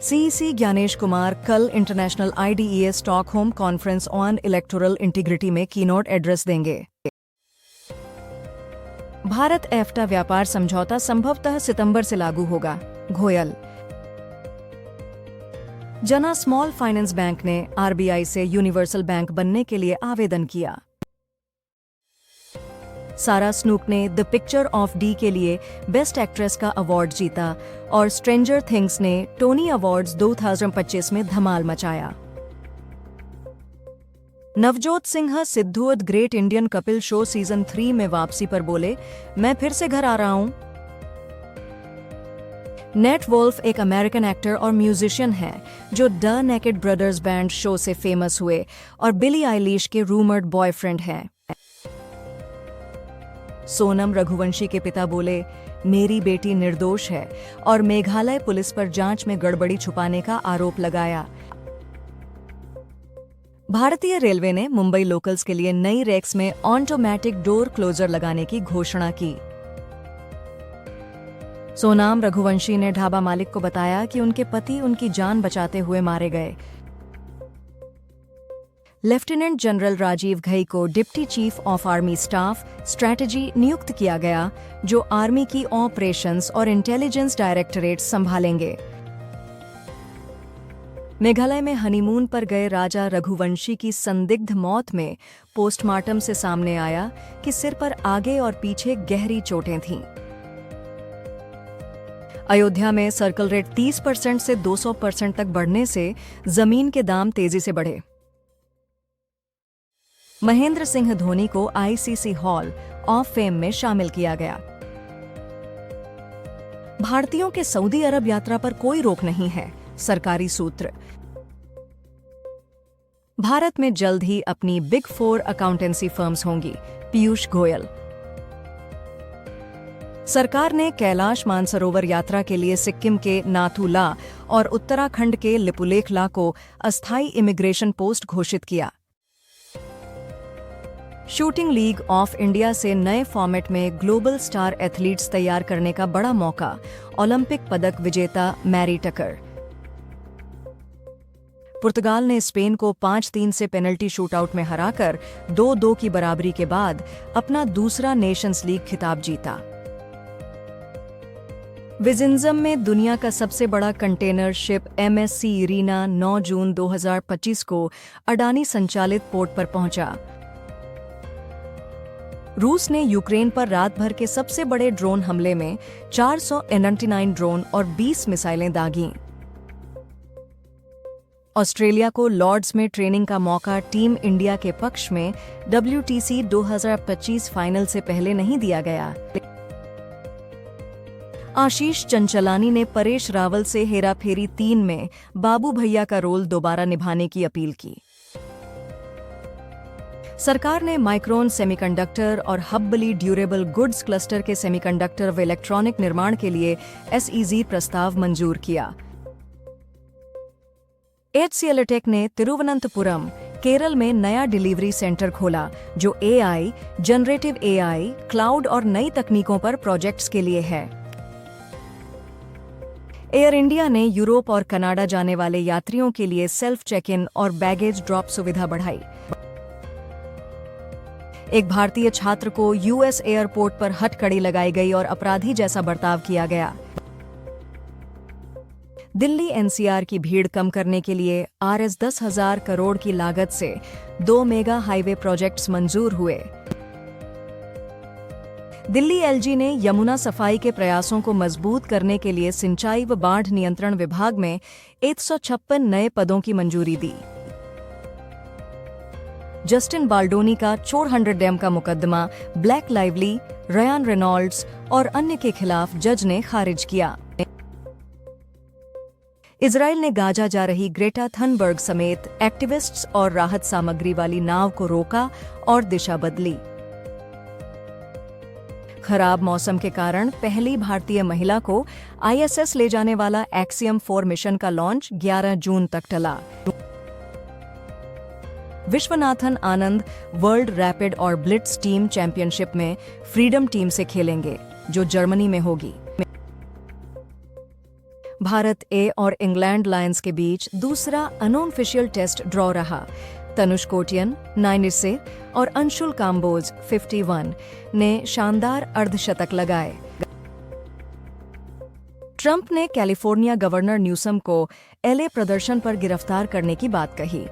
CEC Gyanesh Kumar कल international IDEA Stockholm conference on electoral integrity में keynote address देंगे। भारत एफ्टा व्यापार समझौता संभवतः सितंबर से लागू होगा, गोयल। जना स्मॉल फाइनेंस बैंक ने RBI से यूनिवर्सल बैंक बनने के लिए आवेदन किया। सारा स्नूक ने द पिक्चर ऑफ डी के लिए बेस्ट एक्ट्रेस का अवार्ड जीता और स्ट्रेंजर थिंग्स ने टोनी अवार्ड्स 2025 में धमाल मचाया। Navjot Sinha Sidhu the great Indian Kapil show season 3 में वापसी पर बोले, मैं फिर से घर आ रहा हूं। नेट वोल्फ एक अमेरिकन एक्टर और म्यूजिशियन हैं जो the naked brothers band show से फेमस हुए और बिली आइलिश के रूमर्ड बॉयफ्रेंड हैं। सोनम रघुवंशी के पिता बोले, मेरी बेटी निर्दोष है और मेघालय पुलिस पर जांच में गड़बड़ी छुपाने का आरोप लगाया। भारतीय रेलवे ने मुंबई लोकल्स के लिए नई रेक्स में ऑटोमेटिक डोर क्लोजर लगाने की घोषणा की। सोनाम रघुवंशी ने ढाबा मालिक को बताया कि उनके पति उनकी जान बचाते हुए मारे गए। लेफ्टिनेंट जनरल राजीव घई को deputy chief of army staff strategy नियुक्त किया गया, जो आर्मी की ऑपरेशंस और इंटेलिजेंस डायरेक्टरेट संभालेंगे। मेघालय में हनीमून पर गए राजा रघुवंशी की संदिग्ध मौत में पोस्टमार्टम से सामने आया कि सिर पर आगे और पीछे गहरी चोटें थीं। अयोध्या में सर्कल रेट 30% से 200% तक बढ़ने से जमीन के दाम तेजी से बढ़े। महेंद्र सिंह धोनी को ICC हॉल ऑफ फेम में शामिल किया गया। भारतीयों के सऊदी अरब यात्रा पर कोई रोक नहीं है, सरकारी सूत्र। भारत में जल्द ही अपनी बिग 4 अकाउंटेंसी फर्म्स होंगी, पीयूष गोयल। सरकार ने कैलाश मानसरोवर यात्रा के लिए सिक्किम के नाथुला और उत्तराखंड के लिपुलेखला को अस्थायी इमिग्रेशन पोस्ट घोषित किया। शूटिंग लीग ऑफ इंडिया से नए फॉर्मेट में ग्लोबल स्टार एथलीट्स तैयार करने का बड़ा मौका, ओलंपिक पदक विजेता मैरी टकर। पुर्तगाल ने स्पेन को 5-3 से पेनल्टी शूटआउट में हराकर 2-2 की बराबरी के बाद अपना दूसरा नेशंस लीग खिताब जीता। विजिंजम में दुनिया का सबसे बड़ा कंटेनर शिप MSC इरीना 9 जून 2025 को अडानी संचालित पोर्ट पर पहुंचा। रूस ने यूक्रेन पर रात भर के सबसे बड़े ड्रोन हमले में 499 ड्रोन और 20 मिसाइलें दागीं। ऑस्ट्रेलिया को लॉर्ड्स में ट्रेनिंग का मौका टीम इंडिया के पक्ष में WTC 2025 फाइनल से पहले नहीं दिया गया। आशीष चंचलानी ने परेश रावल से हेराफेरी 3 में बाबू भैया का रोल दोबारा निभाने की अपील की। सरकार ने माइक्रोन सेमीकंडक्टर और हब्बली ड्यूरेबल गुड्स क्लस्टर के सेमीकंडक्टर व इलेक्ट्रॉनिक निर्माण के लिए SEZ प्रस्ताव मंजूर किया। HCLTech ने तिरुवनंतपुरम, केरल में नया डिलीवरी सेंटर खोला, जो AI, जनरेटिव AI, क्लाउड और नई तकनीकों पर प्रोजेक्ट्स के लिए है। एयर इंडिया ने यूरोप और कनाडा जाने वाले यात्रियों के लिए सेल्फ चेक इन और बैगेज ड्रॉप सुविधा बढ़ाई। एक भारतीय छात्र को US एयरपोर्ट पर हथकड़ी लगाई गई और अपराधी जैसा बर्ताव किया गया। दिल्ली NCR की भीड़ कम करने के लिए Rs 10,000 करोड़ की लागत से 2 मेगा हाईवे प्रोजेक्ट्स मंजूर हुए। दिल्ली LG ने यमुना सफाई के प्रयासों को मजबूत करने के लिए सिंचाई व बाढ़ नियंत्रण विभाग में 156 नए पदों की मंजूरी दी। जस्टिन बाल्डोनी का 400 डैम का मुकदमा ब्लैक लाइवली, रयान रेनॉल्ड्स और अन्य के खिलाफ जज ने खारिज किया। इजराइल ने गाजा जा रही ग्रेटा थनबर्ग समेत एक्टिविस्ट्स और राहत सामग्री वाली नाव को रोका और दिशा बदली। खराब मौसम के कारण पहली भारतीय महिला को ISS ले जाने वाला एक्सियम 4 मिशन का लॉन्च 11 जून तक टला। विश्वनाथन आनंद वर्ल्ड रैपिड और ब्लिट्स टीम चैंपियनशिप में फ्रीडम टीम से खेलेंगे, जो जर्मनी में होगी। भारत ए और इंग्लैंड लायंस के बीच दूसरा अनऑफिशियल टेस्ट ड्रॉ रहा। तनुष कोटियन 96 और अंशुल काम्बोज 51 ने शानदार अर्धशतक लगाए। ट्रंप ने कैलिफोर्निया गवर्नर न्यूसम को एलए प्रदर्शन पर गिरफ्तार करने की बात कही।